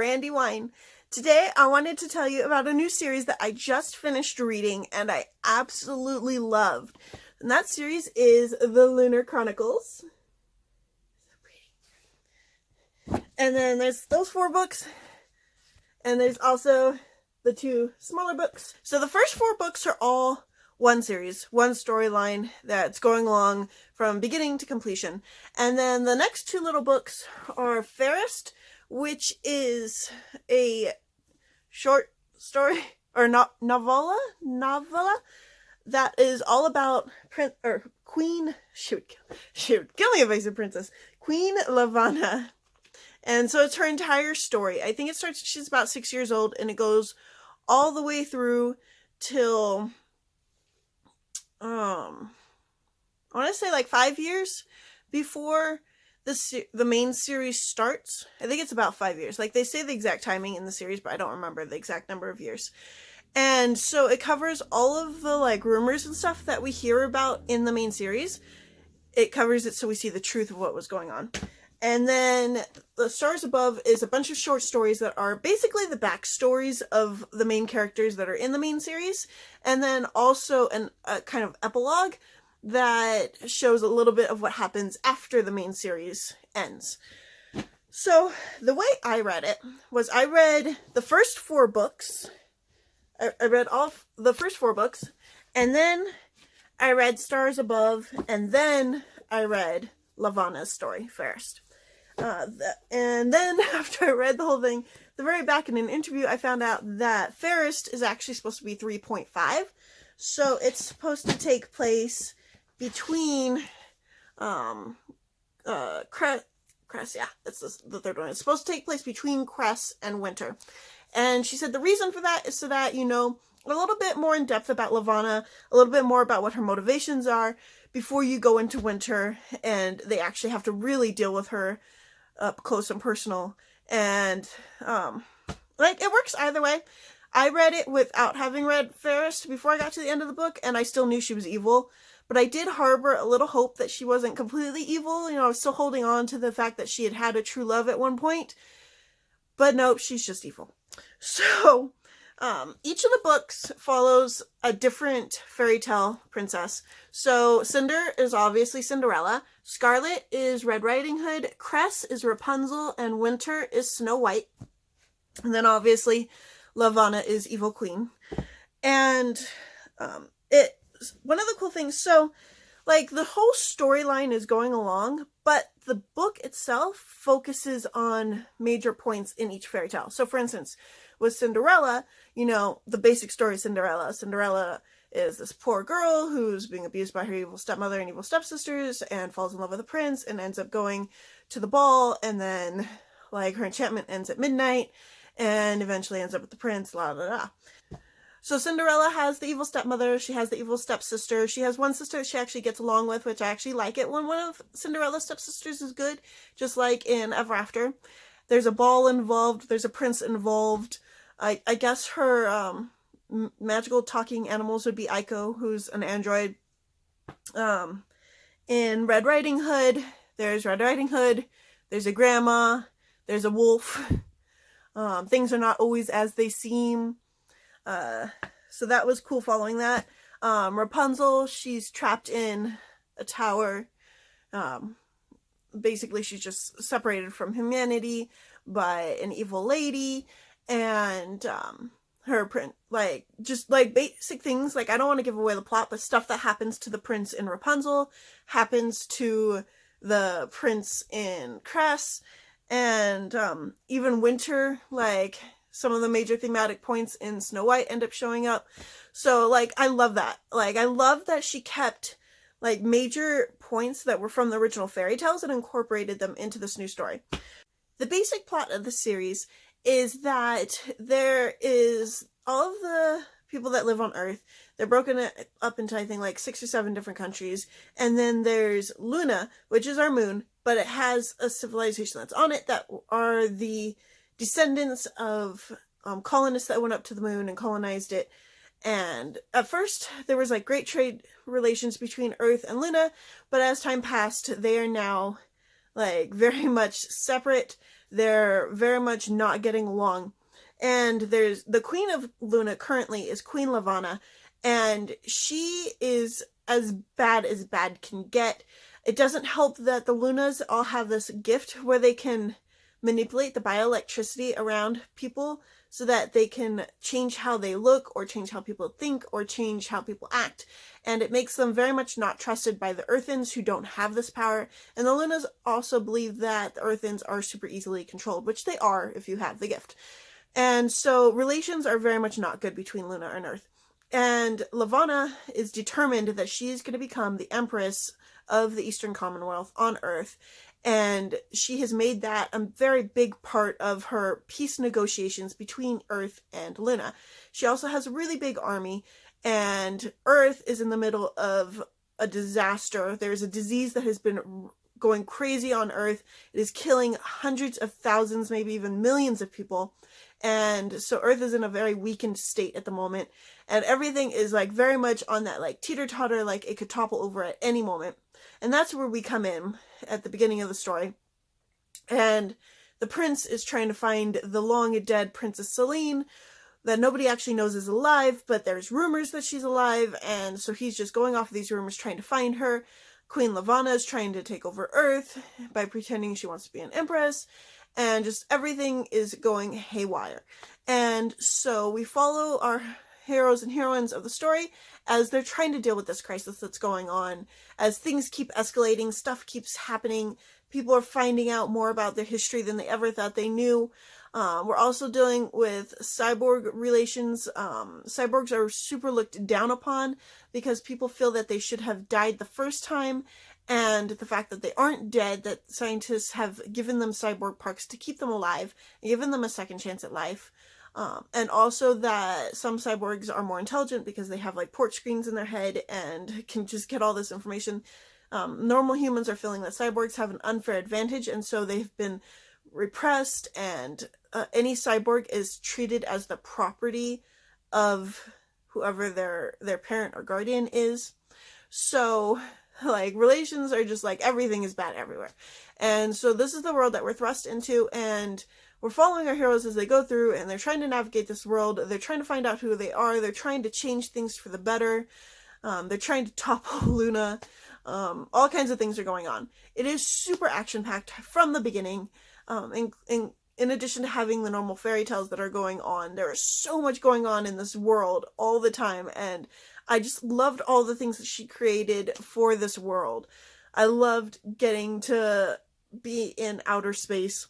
Brandywine. Today I wanted to tell you about a new series that I just finished reading and I absolutely loved. And that series is the Lunar Chronicles. And then there's those 4 books. And there's also the 2 smaller books. So the first 4 books are all one series, one storyline that's going along from beginning to completion. And then the next 2 little books are Fairest, which is a short story or novella that is all about Queen. She would kill me if I said princess. Queen Lavanna. And so it's her entire story. I think it starts, she's about 6 years old, and it goes all the way through till I want to say like 5 years before the main series starts. I think it's about 5 years. Like, they say the exact timing in the series, but I don't remember the exact number of years. And so it covers all of the like rumors and stuff that we hear about in the main series. It covers it so we see the truth of what was going on. And then The Stars Above is a bunch of short stories that are basically the backstories of the main characters that are in the main series. And then also a kind of epilogue that shows a little bit of what happens after the main series ends. So the way I read it was I read the first 4 books. I read all the first 4 books. And then I read Stars Above. And then I read Lavanna's story first. And then after I read the whole thing, the very back in an interview, I found out that Fairest is actually supposed to be 3.5. So it's supposed to take place between, Cress, yeah, that's the third one. It's supposed to take place between Cress and Winter. And she said the reason for that is so that you know a little bit more in depth about Lavanna, a little bit more about what her motivations are before you go into Winter, and they actually have to really deal with her up close and personal. And like, it works either way. I read it without having read Fairest before I got to the end of the book, and I still knew she was evil, but I did harbor a little hope that she wasn't completely evil. You know, I was still holding on to the fact that she had had a true love at one point, but nope, she's just evil. So each of the books follows a different fairy tale princess. So Cinder is obviously Cinderella, Scarlet is Red Riding Hood, Cress is Rapunzel, and Winter is Snow White. And then obviously Lavanna is Evil Queen. And one of the cool things, so like the whole storyline is going along, but the book itself focuses on major points in each fairy tale. So for instance, with Cinderella, you know, the basic story of Cinderella. Cinderella is this poor girl who's being abused by her evil stepmother and evil stepsisters and falls in love with a prince and ends up going to the ball, and then like her enchantment ends at midnight and eventually ends up with the prince, la la la. So Cinderella has the evil stepmother, she has the evil stepsister, she has one sister she actually gets along with, which I actually like it when one of Cinderella's stepsisters is good, just like in Ever After. There's a ball involved, there's a prince involved. I guess her magical talking animals would be Aiko, who's an android. In Red Riding Hood, there's Red Riding Hood, there's a grandma, there's a wolf. Things are not always as they seem. So that was cool following that. Rapunzel, she's trapped in a tower. Basically, she's just separated from humanity by an evil lady. And her prince, like, just like basic things, like, I don't want to give away the plot, but stuff that happens to the prince in Rapunzel happens to the prince in Cress. And even Winter, like, some of the major thematic points in Snow White end up showing up. So, like, I love that. Like, I love that she kept, like, major points that were from the original fairy tales and incorporated them into this new story. The basic plot of the series is that there is all of the people that live on Earth. They're broken up into, I think, like 6 or 7 different countries. And then there's Luna, which is our moon, but it has a civilization that's on it that are the descendants of colonists that went up to the moon and colonized it. And at first, there was like great trade relations between Earth and Luna, but as time passed, they are now like very much separate. They're very much not getting along. And there's the Queen of Luna currently is Queen Levana, and she is as bad can get. It doesn't help that the Lunas all have this gift where they can manipulate the bioelectricity around people so that they can change how they look or change how people think or change how people act. And it makes them very much not trusted by the Earthens who don't have this power. And the Lunas also believe that the Earthens are super easily controlled, which they are if you have the gift. And so relations are very much not good between Luna and Earth. And Levana is determined that she's going to become the Empress of the Eastern Commonwealth on Earth. And she has made that a very big part of her peace negotiations between Earth and Luna. She also has a really big army, and Earth is in the middle of a disaster. There's a disease that has been going crazy on Earth. It is killing hundreds of thousands, maybe even millions of people. And so Earth is in a very weakened state at the moment. And everything is like very much on that like teeter-totter, like it could topple over at any moment. And that's where we come in at the beginning of the story. And the prince is trying to find the long dead Princess Celine that nobody actually knows is alive, but there's rumors that she's alive. And so he's just going off of these rumors trying to find her. Queen Levana is trying to take over Earth by pretending she wants to be an empress. And just everything is going haywire. And so we follow our heroes and heroines of the story as they're trying to deal with this crisis that's going on. As things keep escalating, stuff keeps happening, people are finding out more about their history than they ever thought they knew. We're also dealing with cyborg relations. Cyborgs are super looked down upon because people feel that they should have died the first time, and the fact that they aren't dead, that scientists have given them cyborg parts to keep them alive and given them a second chance at life. And also that some cyborgs are more intelligent because they have like port screens in their head and can just get all this information. Normal humans are feeling that cyborgs have an unfair advantage, and so they've been repressed, and any cyborg is treated as the property of whoever their parent or guardian is. So like relations are just like everything is bad everywhere. And so this is the world that we're thrust into, and we're following our heroes as they go through, and they're trying to navigate this world. They're trying to find out who they are. They're trying to change things for the better. They're trying to topple Luna. All kinds of things are going on. It is super action-packed from the beginning. In addition to having the normal fairy tales that are going on, there is so much going on in this world all the time, and I just loved all the things that she created for this world. I loved getting to be in outer space.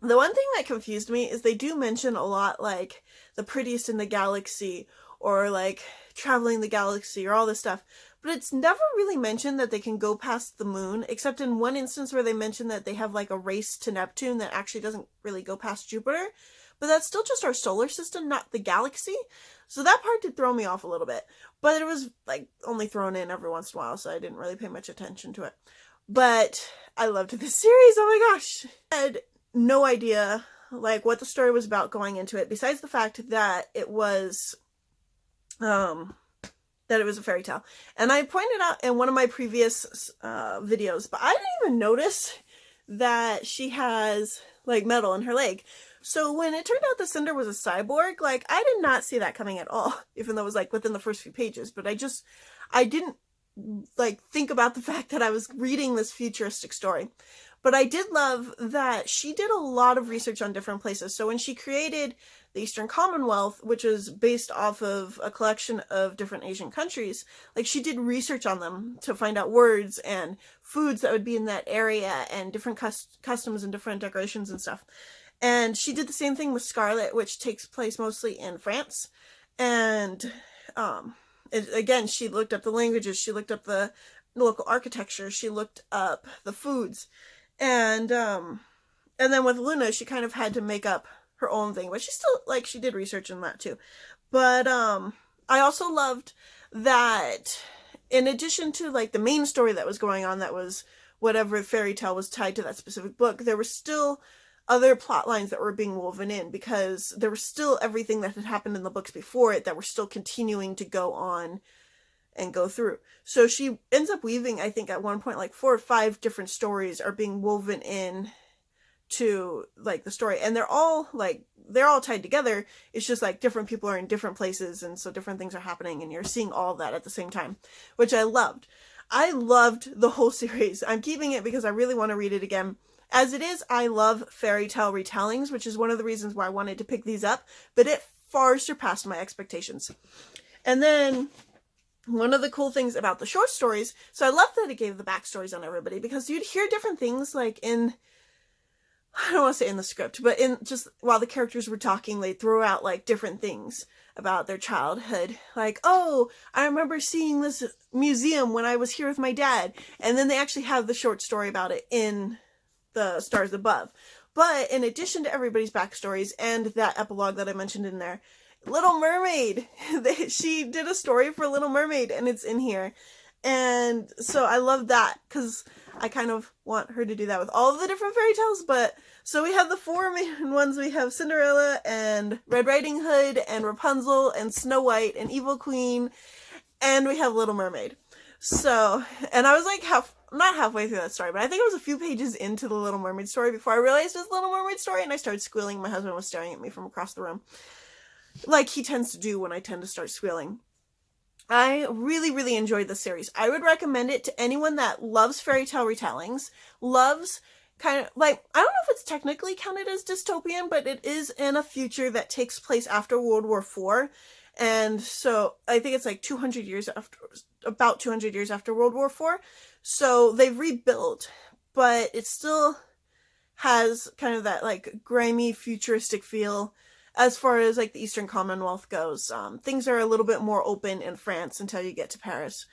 The one thing that confused me is they do mention a lot like the prettiest in the galaxy, or like traveling the galaxy, or all this stuff, but it's never really mentioned that they can go past the moon, except in one instance where they mention that they have like a race to Neptune that actually doesn't really go past Jupiter, but that's still just our solar system, not the galaxy. So that part did throw me off a little bit, but it was like only thrown in every once in a while, so I didn't really pay much attention to it. But I loved this series. Oh my gosh. I had no idea like what the story was about going into it, besides the fact that it was a fairy tale. And I pointed out in one of my previous videos, but I didn't even notice that she has like metal in her leg. So when it turned out that Cinder was a cyborg, like I did not see that coming at all, even though it was like within the first few pages. But I didn't like think about the fact that I was reading this futuristic story. But I did love that she did a lot of research on different places. So when she created the Eastern Commonwealth, which was based off of a collection of different Asian countries, like she did research on them to find out words and foods that would be in that area and different customs and different decorations and stuff. And she did the same thing with Scarlet, which takes place mostly in France. And again, she looked up the languages, she looked up the local architecture, she looked up the foods. And then with Luna, she kind of had to make up her own thing, but she still, like, she did research in that too. But I also loved that in addition to like the main story that was going on, that was whatever fairy tale was tied to that specific book, there were still other plot lines that were being woven in, because there was still everything that had happened in the books before it that were still continuing to go on and go through. So she ends up weaving, I think at one point, like 4 or 5 different stories are being woven in to like the story, and they're all tied together. It's just like different people are in different places, and so different things are happening, and you're seeing all of that at the same time, which I loved. I loved the whole series. I'm keeping it because I really want to read it again. As it is, I love fairy tale retellings, which is one of the reasons why I wanted to pick these up, but it far surpassed my expectations. And then one of the cool things about the short stories, so I love that it gave the backstories on everybody, because you'd hear different things like in, I don't want to say in the script, but in just while the characters were talking, they throw out like different things about their childhood. Like, oh, I remember seeing this museum when I was here with my dad. And then they actually have the short story about it in the Stars Above. But in addition to everybody's backstories and that epilogue that I mentioned in there, Little Mermaid, she did a story for Little Mermaid, and it's in here. And so I love that, because I kind of want her to do that with all of the different fairy tales. But so we have the four main ones. We have Cinderella and Red Riding Hood and Rapunzel and Snow White and Evil Queen, and we have Little Mermaid. So, and I was like not halfway through that story, but I think I was a few pages into the Little Mermaid story before I realized it was Little Mermaid story, and I started squealing. My husband was staring at me from across the room, like he tends to do when I tend to start squealing. I really, really enjoyed the series. I would recommend it to anyone that loves fairy tale retellings, loves kind of like, I don't know if it's technically counted as dystopian, but it is in a future that takes place after World War IV. And so I think it's like 200 years after, about 200 years after World War IV. So they've rebuilt, but it still has kind of that like grimy futuristic feel. As far as like the Eastern Commonwealth goes, things are a little bit more open in France until you get to Paris.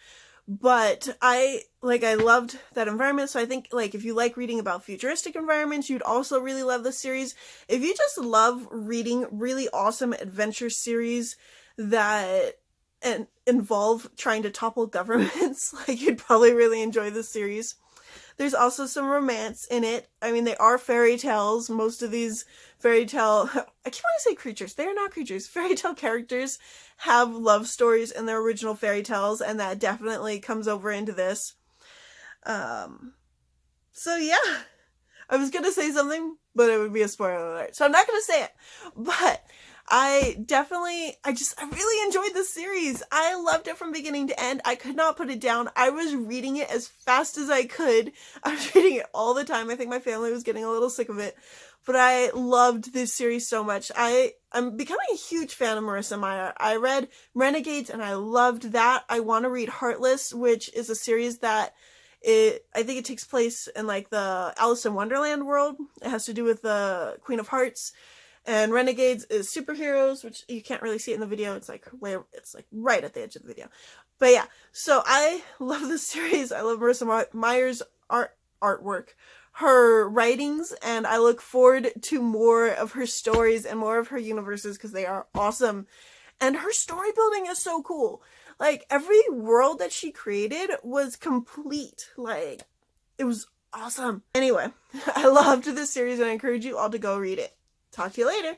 But I loved that environment. So I think like if you like reading about futuristic environments, you'd also really love this series. If you just love reading really awesome adventure series that involve trying to topple governments, like you'd probably really enjoy this series. There's also some romance in it. I mean, they are fairy tales. Most of these fairy tale, I keep wanting to say creatures. They are not creatures. Fairy tale characters have love stories in their original fairy tales, and that definitely comes over into this. So yeah, I was going to say something, but it would be a spoiler alert. So I'm not going to say it, but I really enjoyed this series. I loved it from beginning to end. I could not put it down. I was reading it as fast as I could. I was reading it all the time. I think my family was getting a little sick of it, but I loved this series so much. I'm becoming a huge fan of Marissa Meyer. I read Renegades and I loved that. I want to read Heartless, which is a series that I think it takes place in like the Alice in Wonderland world. It has to do with the Queen of Hearts. And Renegades is superheroes, which you can't really see it in the video. It's like right at the edge of the video. But yeah, so I love this series. I love Marissa Meyer's artwork, her writings, and I look forward to more of her stories and more of her universes because they are awesome. And her story building is so cool. Like every world that she created was complete. Like it was awesome. Anyway, I loved this series and I encourage you all to go read it. Talk to you later.